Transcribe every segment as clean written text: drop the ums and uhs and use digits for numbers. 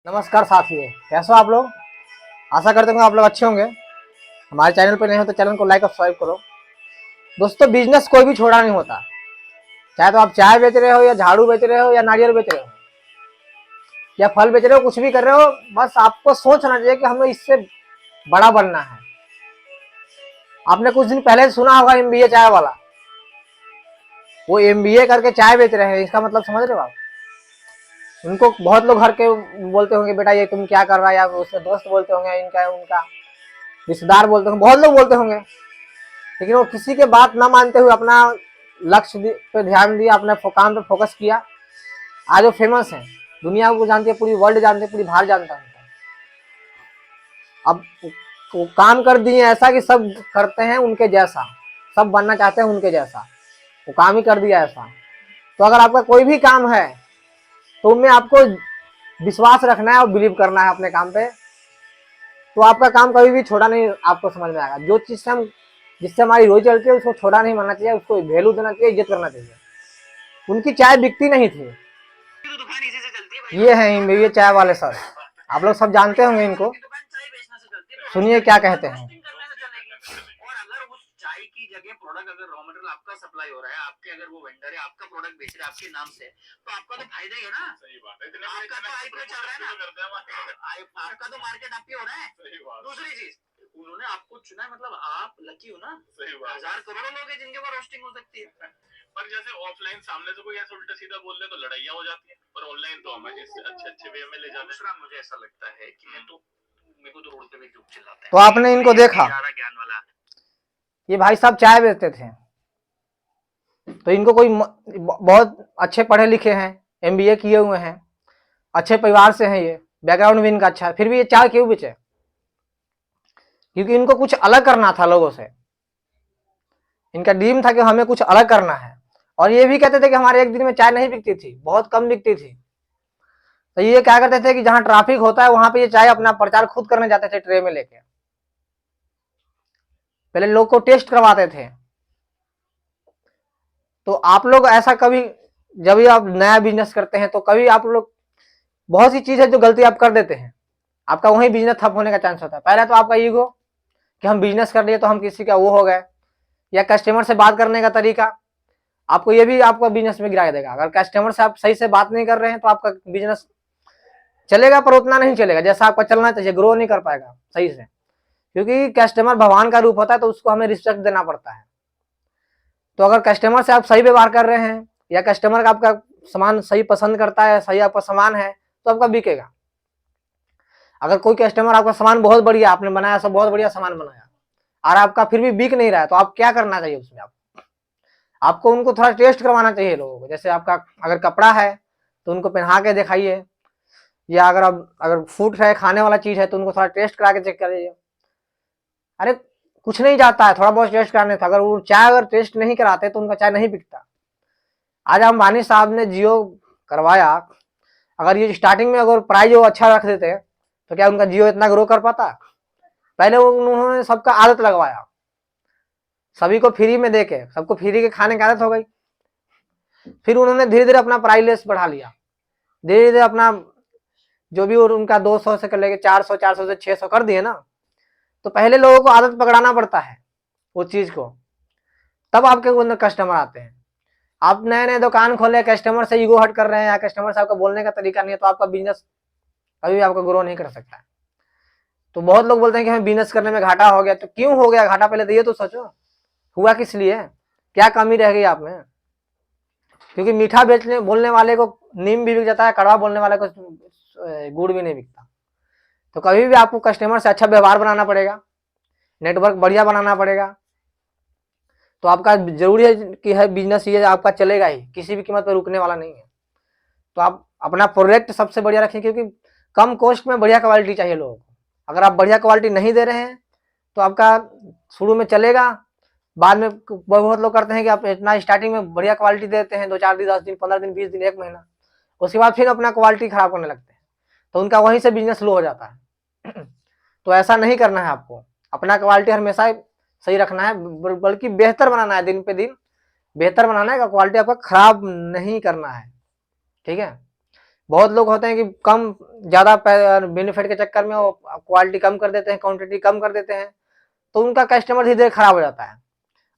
नमस्कार साथियों, कैसे हो आप लोग। आशा करते हैं आप लोग अच्छे होंगे। हमारे चैनल पर नए हो तो चैनल को लाइक और सब्सक्राइब करो। दोस्तों, बिजनेस कोई भी छोटा नहीं होता। चाहे तो आप चाय बेच रहे हो या झाड़ू बेच रहे हो या नारियल बेच रहे हो या फल बेच रहे हो, कुछ भी कर रहे हो, बस आपको सोचना चाहिए कि हमें इससे बड़ा बनना है। आपने कुछ दिन पहले सुना होगा एमबीए चाय वाला। वो एमबीए करके चाय बेच रहे हैं, इसका मतलब समझ रहे हो आप। उनको बहुत लोग घर के बोलते होंगे बेटा ये तुम क्या कर रहा है, या उसके दोस्त बोलते होंगे, इनका उनका रिश्तेदार बोलते होंगे, बहुत लोग बोलते होंगे। लेकिन वो किसी के बात ना मानते हुए अपना लक्ष्य पे ध्यान दिया, अपने काम पे फोकस किया। आज वो फेमस है, दुनिया को जानती है, पूरी वर्ल्ड जानती है, पूरी भारत जानता है। अब वो काम कर दिए ऐसा कि सब करते हैं उनके जैसा, सब बनना चाहते हैं उनके जैसा। वो काम ही कर दिया ऐसा। तो अगर आपका कोई भी काम है तो उनमें आपको विश्वास रखना है और बिलीव करना है अपने काम पे। तो आपका काम कभी भी छोटा नहीं आपको समझ में आएगा। जो चीज से हम जिससे हमारी रोजी चलती है उसको छोटा नहीं मानना चाहिए, उसको वैल्यू देना चाहिए, इज्जत करना चाहिए। उनकी चाय बिकती नहीं थी। ये है ये चाय वाले सर, आप लोग सब जानते होंगे इनको। सुनिए क्या कहते हैं। और अगर उस चाय की जगह प्रोडक्ट, अगर रॉ मटेरियल आपका सप्लाई हो रहा है, आपके अगर वो वेंडर है आपका प्रोडक्ट बेच रहे हैं आपके नाम से, तो आपका तो फायदा ही है ना। सही बात है, आपका तो आईपीओ चल रहा है ना, आपका तो मार्केट आप ही हो रहा है। दूसरी चीज, उन्होंने आपको चुना है, मतलब आप लकी हो ना। सही बात, 1000 करोड़ लोग हैं जिनके पास रोस्टिंग हो सकती है। पर जैसे ऑफलाइन सामने से कोई ऐसा उल्टा सीधा बोल दे तो लड़ाइयाँ हो जाती है, पर ऑनलाइन तो हमें अच्छे वे में ले जाते हैं। दूसरा मुझे ऐसा लगता है कि मेरे को तो रोड पे भी चुप चिल्लाते हैं। तो आपने इनको देखा, ज्ञान वाला ये भाई साहब चाय बेचते थे। तो इनको कोई बहुत अच्छे पढ़े लिखे हैं, एमबीए किए हुए हैं, अच्छे परिवार से हैं, ये बैकग्राउंड भी इनका अच्छा है, फिर भी ये चाय क्यों बेचे। क्योंकि इनको कुछ अलग करना था लोगों से। इनका ड्रीम था कि हमें कुछ अलग करना है। और ये भी कहते थे कि हमारे एक दिन में चाय नहीं बिकती थी, बहुत कम बिकती थी। तो ये क्या करते थे कि जहां ट्रैफिक होता है वहां पे ये चाय अपना प्रचार खुद करने जाते थे ट्रे में लेके। पहले लोग को टेस्ट करवाते थे। तो आप लोग ऐसा कभी, जब भी आप नया बिजनेस करते हैं तो कभी आप लोग, बहुत सी चीज है जो गलती आप कर देते हैं, आपका वही बिजनेस ठप होने का चांस होता है। पहले तो आपका ईगो कि हम बिजनेस कर लिए तो हम किसी का वो हो गए, या कस्टमर से बात करने का तरीका, आपको ये भी आपको बिजनेस में गिरा देगा। अगर कस्टमर से आप सही से बात नहीं कर रहे हैं तो आपका बिजनेस चलेगा पर उतना नहीं चलेगा जैसा आपका चलना चाहिए, ग्रो नहीं कर पाएगा सही से। क्योंकि कस्टमर भगवान का रूप होता है, तो उसको हमें रिस्पेक्ट देना पड़ता है। तो अगर कस्टमर से आप सही व्यवहार कर रहे हैं, या कस्टमर का आपका सामान सही पसंद करता है, सही आपका सामान है, तो आपका बिकेगा। अगर कोई कस्टमर आपका सामान बहुत बढ़िया आपने बनाया, सब बहुत बढ़िया सामान बनाया, और आपका फिर भी बिक नहीं रहा है, तो आप क्या करना चाहिए उसमें। आपको उनको थोड़ा टेस्ट करवाना चाहिए लोगों को। जैसे आपका अगर कपड़ा है तो उनको पहना के दिखाइए, या अगर फूड है, खाने वाला चीज है, तो उनको थोड़ा टेस्ट करा के चेक करिए। अरे कुछ नहीं जाता है थोड़ा बहुत टेस्ट कराने था। अगर वो चाय अगर टेस्ट नहीं कराते तो उनका चाय नहीं बिकता। आज अंबानी साहब ने जियो करवाया, अगर ये स्टार्टिंग में अगर प्राइस वो अच्छा रख देते तो क्या उनका जियो इतना ग्रो कर पाता। पहले उन्होंने सबका आदत लगवाया, सभी को फ्री में देके, सबको फ्री के खाने की आदत हो गई। फिर उन्होंने धीरे धीरे अपना प्राइस लेस बढ़ा लिया, धीरे धीरे अपना जो भी उनका 200 से कर लेके 400, 400 से 600 कर दिए ना। तो पहले लोगों को आदत पकड़ाना पड़ता है वो चीज को, तब आपके अंदर कस्टमर आते हैं। आप नए नए दुकान खोले, कस्टमर से ईगो हट कर रहे हैं, या कस्टमर से आपका बोलने का तरीका नहीं है, तो आपका बिजनेस कभी भी आपका ग्रो नहीं कर सकता है। तो बहुत लोग बोलते हैं कि हमें बिजनेस करने में घाटा हो गया। तो क्यों हो गया घाटा, पहले तो ये तो सोचो, हुआ किस लिए, क्या कमी रह गई आप में। क्योंकि मीठा बेचने बोलने वाले को नीम भी बिक जाता है, कड़वा बोलने वाले को गुड़ भी नहीं बिकता। तो कभी भी आपको कस्टमर से अच्छा व्यवहार बनाना पड़ेगा, नेटवर्क बढ़िया बनाना पड़ेगा। तो आपका जरूरी है कि है बिजनेस ये आपका चलेगा ही, किसी भी कीमत पर रुकने वाला नहीं है। तो आप अपना प्रोडक्ट सबसे बढ़िया रखें, क्योंकि कम कॉस्ट में बढ़िया क्वालिटी चाहिए लोगों को। अगर आप बढ़िया क्वालिटी नहीं दे रहे हैं तो आपका शुरू में चलेगा, बाद में बहुत लोग करते हैं कि आप इतना स्टार्टिंग में बढ़िया क्वालिटी देते हैं, 2-4 दिन, 10 दिन, 15 दिन, 20 दिन, 1 महीना, उसके बाद फिर अपना क्वालिटी खराब करने लगते हैं, तो उनका वहीं से बिजनेस लो हो जाता है। तो ऐसा नहीं करना है आपको, अपना क्वालिटी हमेशा सही रखना है, बल्कि बेहतर बनाना है, दिन पे दिन बेहतर बनाना है, क्वालिटी आपका खराब नहीं करना है। ठीक है, बहुत लोग होते हैं कि कम ज़्यादा बेनिफिट के चक्कर में वो क्वालिटी कम कर देते हैं, क्वांटिटी कम कर देते हैं, तो उनका कस्टमर धीरे धीरे खराब हो जाता है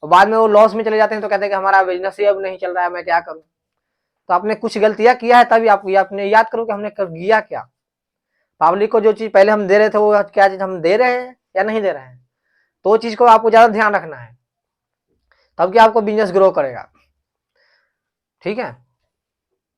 और बाद में वो लॉस में चले जाते हैं, तो कहते हैं कि हमारा बिजनेस ही अब नहीं चल रहा है, मैं क्या करूँ। तो आपने कुछ गलतियाँ किया है, तभी आप आपने याद करो कि हमने किया क्या। पब्लिक को जो चीज़ पहले हम दे रहे थे वो क्या चीज़ हम दे रहे हैं या नहीं दे रहे हैं, तो वो चीज़ को आपको ज़्यादा ध्यान रखना है, तब कि आपको बिजनेस ग्रो करेगा। ठीक है।